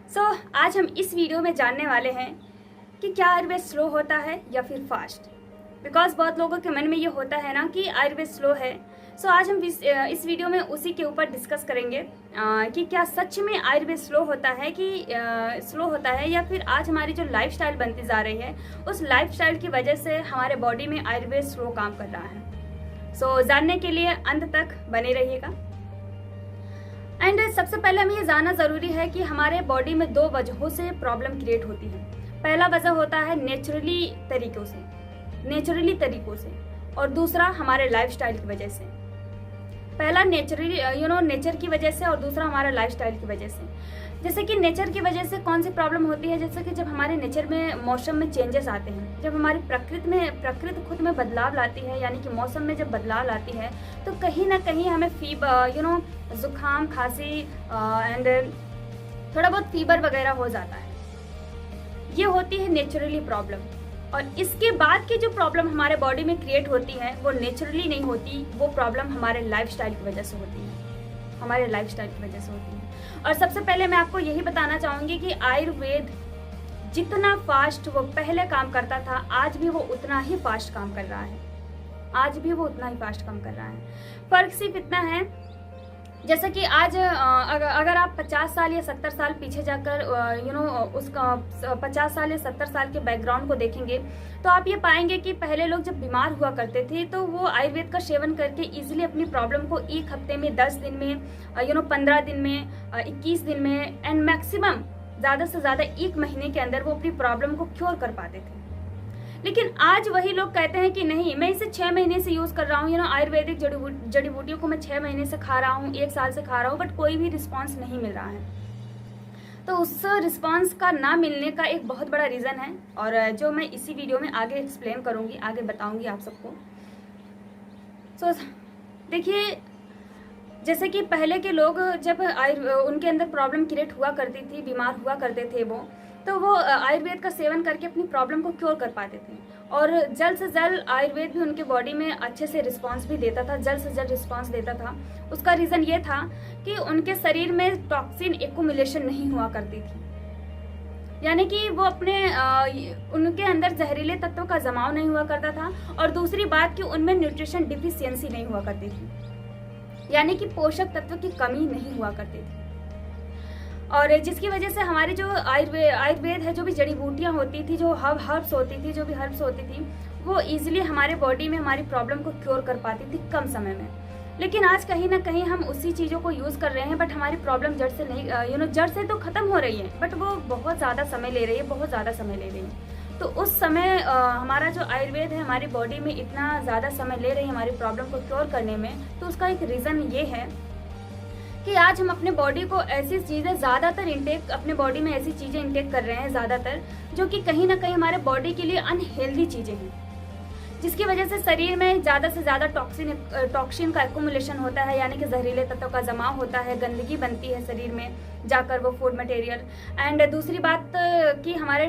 आज हम इस वीडियो में जानने वाले हैं कि क्या आयुर्वेद स्लो होता है या फिर फास्ट। बिकॉज बहुत लोगों के मन में ये होता है ना कि आयुर्वेद स्लो है। आज हम इस वीडियो में उसी के ऊपर डिस्कस करेंगे कि क्या सच में आयुर्वेद स्लो होता है या फिर आज हमारी जो लाइफस्टाइल बनती जा रही है उस लाइफस्टाइल की वजह से हमारे बॉडी में आयुर्वेद स्लो काम कर रहा है। जानने के लिए अंत तक बने रहिएगा। एंड सबसे पहले हमें ये जानना जरूरी है कि हमारे बॉडी में दो वजहों से प्रॉब्लम क्रिएट होती है। पहला वजह होता है नेचुरली तरीकों से और दूसरा हमारे लाइफस्टाइल की वजह से। पहला नेचर की वजह से और दूसरा हमारा लाइफस्टाइल की वजह से। जैसे कि नेचर की वजह से कौन सी प्रॉब्लम होती है, जैसे कि जब हमारे नेचर में मौसम में चेंजेस आते हैं, जब हमारी प्रकृति खुद में बदलाव लाती है, यानी कि मौसम में जब बदलाव लाती है तो कहीं ना कहीं हमें जुकाम, खांसी एंड थोड़ा बहुत फीवर वगैरह हो जाता है। ये होती है नेचुरली प्रॉब्लम। और इसके बाद की जो प्रॉब्लम हमारे बॉडी में क्रिएट होती है वो नेचुरली नहीं होती, वो प्रॉब्लम हमारे लाइफस्टाइल की वजह से होती है। और सबसे पहले मैं आपको यही बताना चाहूंगी कि आयुर्वेद जितना फास्ट वो पहले काम करता था आज भी वो उतना ही फास्ट काम कर रहा है। फर्क सिर्फ इतना है, जैसे कि आज अगर आप 50 साल या 70 साल पीछे जाकर उसका 50 साल या 70 साल के बैकग्राउंड को देखेंगे तो आप ये पाएंगे कि पहले लोग जब बीमार हुआ करते थे तो वो आयुर्वेद का सेवन करके इजीली अपनी प्रॉब्लम को एक हफ्ते में, 10 दिन में, 15 दिन में, 21 दिन में एंड मैक्सिमम ज़्यादा से ज़्यादा 1 महीने के अंदर वो अपनी प्रॉब्लम को क्योर कर पाते थे। लेकिन आज वही लोग कहते हैं कि नहीं, मैं इसे 6 महीने से यूज कर रहा हूँ, आयुर्वेदिक जड़ी बूटियों को मैं 6 महीने से खा रहा हूँ, 1 साल से खा रहा हूँ, बट कोई भी रिस्पांस नहीं मिल रहा है। तो उस रिस्पांस का ना मिलने का एक बहुत बड़ा रीज़न है और जो मैं इसी वीडियो में आगे एक्सप्लेन करूँगी, आगे बताऊँगी आप सबको। देखिए, जैसे कि पहले के लोग जब उनके अंदर प्रॉब्लम क्रिएट हुआ करती थी, बीमार हुआ करते थे तो वो आयुर्वेद का सेवन करके अपनी प्रॉब्लम को क्योर कर पाते थे और जल्द से जल्द आयुर्वेद भी उनके बॉडी में अच्छे से रिस्पांस भी देता था, जल्द से जल्द रिस्पांस देता था। उसका रीज़न ये था कि उनके शरीर में टॉक्सिन एक्युमुलेशन नहीं हुआ करती थी, यानी कि वो उनके अंदर जहरीले तत्वों का जमाव नहीं हुआ करता था। और दूसरी बात कि उनमें न्यूट्रिशन डिफिशियंसी नहीं हुआ करती थी, यानी कि पोषक तत्व की कमी नहीं हुआ करती थी। और जिसकी वजह से हमारी जो आयुर्वेद है, जो भी जड़ी बूटियाँ होती थी, जो हर्ब्स होती थी वो इजीली हमारे बॉडी में हमारी प्रॉब्लम को क्योर कर पाती थी कम समय में। लेकिन आज कहीं ना कहीं हम उसी चीज़ों को यूज़ कर रहे हैं, बट हमारी प्रॉब्लम जड़ से नहीं, जड़ से तो ख़त्म हो रही है, बट वो बहुत ज़्यादा समय ले रही है। तो उस समय हमारा जो आयुर्वेद है हमारी बॉडी में इतना ज़्यादा समय ले रही है हमारी प्रॉब्लम को क्योर करने में, तो उसका एक रीज़न ये है कि आज हम अपने बॉडी को ऐसी चीज़ें अपने बॉडी में ऐसी चीज़ें इंटेक कर रहे हैं ज़्यादातर, जो कि कहीं ना कहीं हमारे बॉडी के लिए अनहेल्दी चीज़ें हैं, जिसकी वजह से शरीर में ज़्यादा से ज़्यादा टॉक्सिन का एक्युमुलेशन होता है, यानी कि जहरीले तत्वों का जमाव होता है, गंदगी बनती है शरीर में जाकर वो फूड मटेरियल। एंड दूसरी बात कि हमारे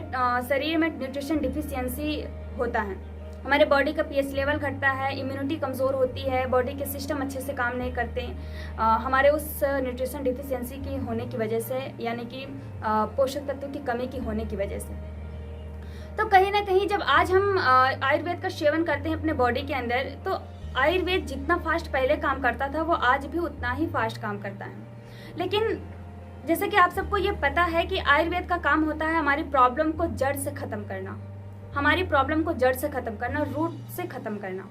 शरीर में न्यूट्रिशन डिफिशियंसी होता है, हमारे बॉडी का पीएच लेवल घटता है, इम्यूनिटी कमज़ोर होती है, बॉडी के सिस्टम अच्छे से काम नहीं करते हमारे उस न्यूट्रिशन डिफिशियंसी की होने की वजह से, यानी कि पोषक तत्व की कमी की होने की वजह से। तो कहीं ना कहीं जब आज हम आयुर्वेद का सेवन करते हैं अपने बॉडी के अंदर, तो आयुर्वेद जितना फास्ट पहले काम करता था वो आज भी उतना ही फास्ट काम करता है। लेकिन जैसे कि आप सबको ये पता है कि आयुर्वेद का काम होता है हमारी प्रॉब्लम को जड़ से ख़त्म करना, रूट से ख़त्म करना।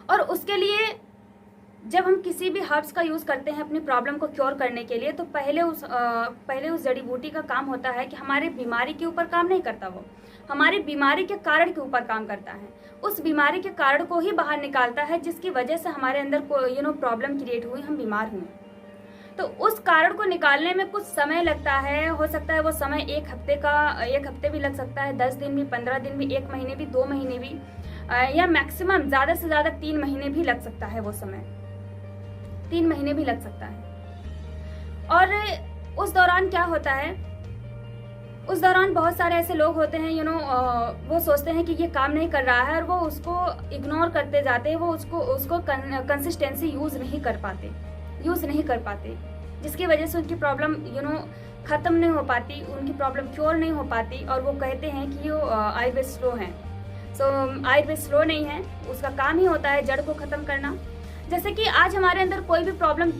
और उसके लिए जब हम किसी भी हर्ब्स का यूज़ करते हैं अपनी प्रॉब्लम को क्योर करने के लिए, तो पहले उस जड़ी बूटी का काम होता है कि हमारी बीमारी के ऊपर काम नहीं करता, वो हमारी बीमारी के कारण के ऊपर काम करता है। उस बीमारी के कारण को ही बाहर निकालता है जिसकी वजह से हमारे अंदर प्रॉब्लम क्रिएट हुई, हम बीमार हुए। तो उस कारण को निकालने में कुछ समय लगता है, हो सकता है वो समय 1 हफ्ते भी लग सकता है, 10 दिन भी, 15 दिन भी, 1 महीने भी, 2 महीने भी, या मैक्सिमम ज़्यादा से ज़्यादा 3 महीने भी लग सकता है। वो समय 3 महीने भी लग सकता है। और उस दौरान क्या होता है, उस दौरान बहुत सारे ऐसे लोग होते हैं वो सोचते हैं कि ये काम नहीं कर रहा है और वो उसको इग्नोर करते जाते हैं, वो उसको कंसिस्टेंसी यूज़ नहीं कर पाते। जिसकी वजह से उनकी प्रॉब्लम ख़त्म नहीं हो पाती, उनकी प्रॉब्लम क्योर नहीं हो पाती, और वो कहते हैं कि वो आयुर्वेद स्लो हैं। सो आयुर्वेद स्लो नहीं है, उसका काम ही होता है जड़ को ख़त्म करना। जैसे कि आज हमारे अंदर कोई भी प्रॉब्लम,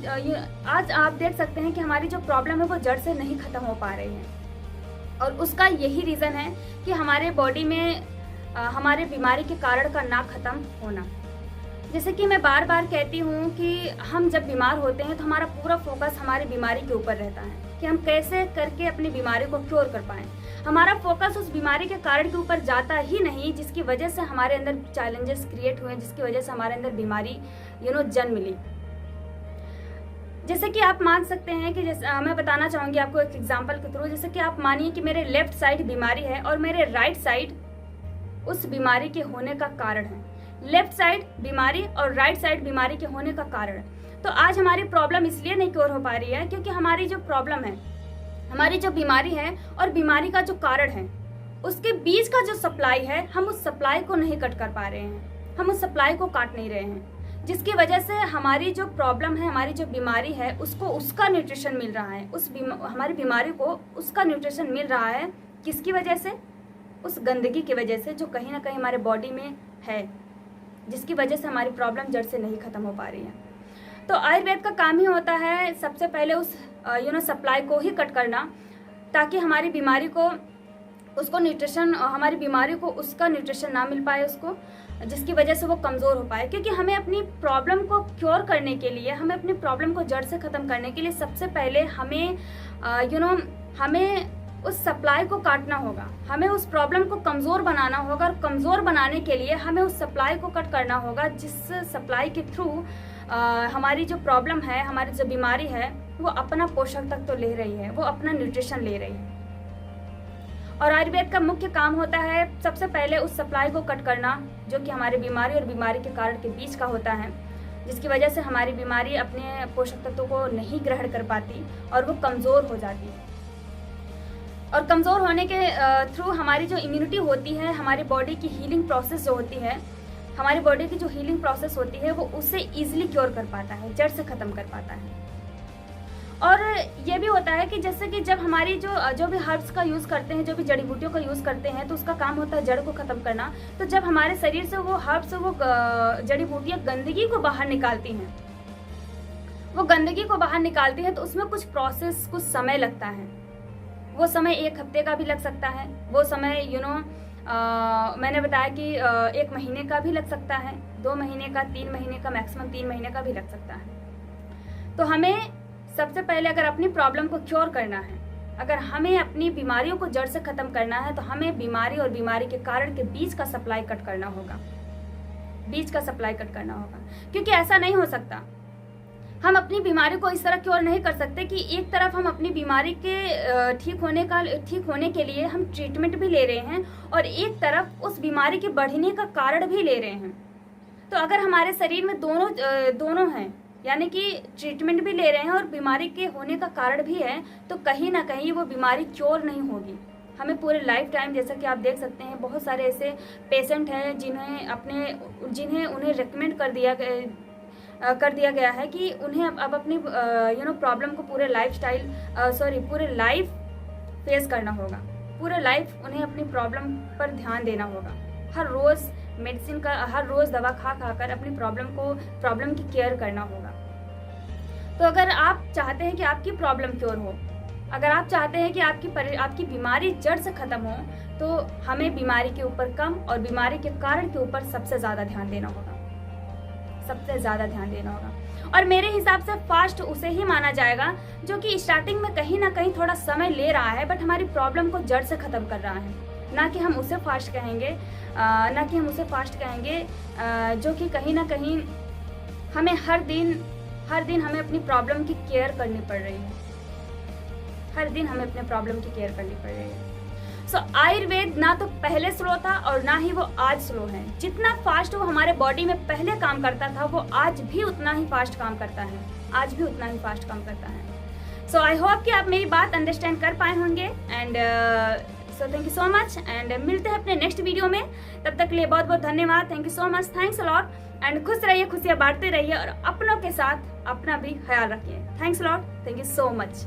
आज आप देख सकते हैं कि हमारी जो प्रॉब्लम है वो जड़ से नहीं ख़त्म हो पा रही है, और उसका यही रीज़न है कि हमारे बॉडी में हमारे बीमारी के कारण का ना ख़त्म होना। जैसे कि मैं बार बार कहती हूँ कि हम जब बीमार होते हैं तो हमारा पूरा फोकस हमारी बीमारी के ऊपर रहता है कि हम कैसे करके अपनी बीमारी को क्योर कर पाएँ। हमारा फोकस उस बीमारी के कारण के ऊपर जाता ही नहीं जिसकी वजह से हमारे अंदर चैलेंजेस क्रिएट हुए, जिसकी वजह से हमारे अंदर बीमारी जन्म ली। जैसे कि आप मान सकते हैं कि जैसे मैं बताना चाहूँगी आपको एक एग्जांपल के थ्रू। जैसे कि आप मानिए कि मेरे लेफ्ट साइड बीमारी है और मेरे राइट साइड उस बीमारी के होने का कारण है। लेफ्ट साइड बीमारी और राइट साइड बीमारी के होने का कारण। तो आज हमारी प्रॉब्लम इसलिए नहीं क्योर हो पा रही है क्योंकि हमारी जो प्रॉब्लम है, हमारी जो बीमारी है और बीमारी का जो कारण है, उसके बीच का जो सप्लाई है, हम उस सप्लाई को नहीं कट कर पा रहे हैं, हम उस सप्लाई को काट नहीं रहे हैं, जिसकी वजह से हमारी जो प्रॉब्लम है, हमारी जो बीमारी है, उसको उसका न्यूट्रिशन मिल रहा है, हमारी बीमारी को उसका न्यूट्रिशन मिल रहा है। किसकी वजह से? उस गंदगी की वजह से जो कहीं ना कहीं हमारे बॉडी में है, जिसकी वजह से हमारी प्रॉब्लम जड़ से नहीं ख़त्म हो पा रही है। तो आयुर्वेद का काम ही होता है सबसे पहले उस सप्लाई को ही कट करना, ताकि हमारी बीमारी को उसको न्यूट्रिशन, हमारी बीमारी को उसका न्यूट्रिशन ना मिल पाए उसको, जिसकी वजह से वो कमज़ोर हो पाए। क्योंकि हमें अपनी प्रॉब्लम को क्योर करने के लिए, हमें अपनी प्रॉब्लम को जड़ से ख़त्म करने के लिए सबसे पहले हमें हमें उस सप्लाई को काटना होगा, हमें उस प्रॉब्लम को कमज़ोर बनाना होगा, और कमज़ोर बनाने के लिए हमें उस सप्लाई को कट करना होगा, जिस सप्लाई के थ्रू हमारी जो प्रॉब्लम है, हमारी जो बीमारी है, वो अपना पोषक तत्व तो ले रही है, वो अपना न्यूट्रिशन ले रही है। और आयुर्वेद का मुख्य काम होता है सबसे पहले उस सप्लाई को कट करना, जो कि हमारी बीमारी और बीमारी के कारण के बीच का होता है, जिसकी वजह से हमारी बीमारी अपने पोषक तत्वों को नहीं ग्रहण कर पाती और वो कमज़ोर हो जाती है। और कमज़ोर होने के थ्रू हमारी जो इम्यूनिटी होती है, हमारी बॉडी की हीलिंग प्रोसेस जो होती है, हमारी बॉडी की जो हीलिंग प्रोसेस होती है, वो उससे ईजिली क्योर कर पाता है, जड़ से ख़त्म कर पाता है। और ये भी होता है कि जैसे कि जब हमारी जो भी हर्ब्स का यूज़ करते हैं, जो भी जड़ी बूटियों का यूज़ करते हैं, तो उसका काम होता है जड़ को ख़त्म करना। तो जब हमारे शरीर से वो हर्ब्स, वो जड़ी बूटियाँ गंदगी को बाहर निकालती हैं, वो गंदगी को बाहर निकालती हैं, तो उसमें कुछ प्रोसेस, कुछ समय लगता है। वो समय 1 हफ्ते का भी लग सकता है, वो समय मैंने बताया कि 1 महीने का भी लग सकता है, 2 महीने का, 3 महीने का, मैक्सिमम 3 महीने का भी लग सकता है। तो हमें सबसे पहले अगर अपनी प्रॉब्लम को क्योर करना है, अगर हमें अपनी बीमारियों को जड़ से ख़त्म करना है, तो हमें बीमारी और बीमारी के कारण के बीच का सप्लाई कट करना होगा, बीच का सप्लाई कट करना होगा। क्योंकि ऐसा नहीं हो सकता, हम अपनी बीमारी को इस तरह क्योर नहीं कर सकते कि एक तरफ हम अपनी बीमारी के ठीक होने के लिए हम ट्रीटमेंट भी ले रहे हैं, और एक तरफ उस बीमारी के बढ़ने का कारण भी ले रहे हैं। तो अगर हमारे शरीर में दोनों हैं, यानी कि ट्रीटमेंट भी ले रहे हैं और बीमारी के होने का कारण भी है, तो कहीं ना कहीं वो बीमारी क्योर नहीं होगी। हमें पूरे लाइफ टाइम, जैसा कि आप देख सकते हैं, बहुत सारे ऐसे पेशेंट हैं जिन्हें उन्हें रिकमेंड कर दिया गया है कि उन्हें अब अपनी प्रॉब्लम को पूरे लाइफ फेस करना होगा, पूरे लाइफ उन्हें अपनी प्रॉब्लम पर ध्यान देना होगा। हर रोज़ मेडिसिन का, हर रोज़ दवा खा कर अपनी प्रॉब्लम की केयर करना होगा। तो अगर आप चाहते हैं कि आपकी प्रॉब्लम क्योर हो, अगर आप चाहते हैं कि आपकी बीमारी जड़ से ख़त्म हो, तो हमें बीमारी के ऊपर कम और बीमारी के कारण के ऊपर सबसे ज़्यादा ध्यान देना होगा, सबसे ज़्यादा ध्यान देना होगा। और मेरे हिसाब से फास्ट उसे ही माना जाएगा जो कि स्टार्टिंग में कहीं ना कहीं थोड़ा समय ले रहा है, बट हमारी प्रॉब्लम को जड़ से ख़त्म कर रहा है। ना कि हम उसे फास्ट कहेंगे, जो कि कहीं ना कहीं हमें हर दिन हमें अपनी प्रॉब्लम की केयर करनी पड़ रही है, हर दिन हमें अपने प्रॉब्लम की केयर करनी पड़ रही है। सो आयुर्वेद ना तो पहले स्लो था और ना ही वो आज स्लो है। जितना फास्ट वो हमारे बॉडी में पहले काम करता था, वो आज भी उतना ही फास्ट काम करता है, आज भी उतना ही फास्ट काम करता है। सो आई होप कि आप मेरी बात अंडरस्टैंड कर पाए होंगे। And so thank you so much, and मिलते हैं अपने नेक्स्ट वीडियो में। तब तक के लिए बहुत बहुत धन्यवाद। Thank you so much, thanks a lot. And खुश रहिए, खुशियाँ बांटते रहिए और अपनों के साथ अपना भी ख्याल रखिए। Thanks lot, thank you so much.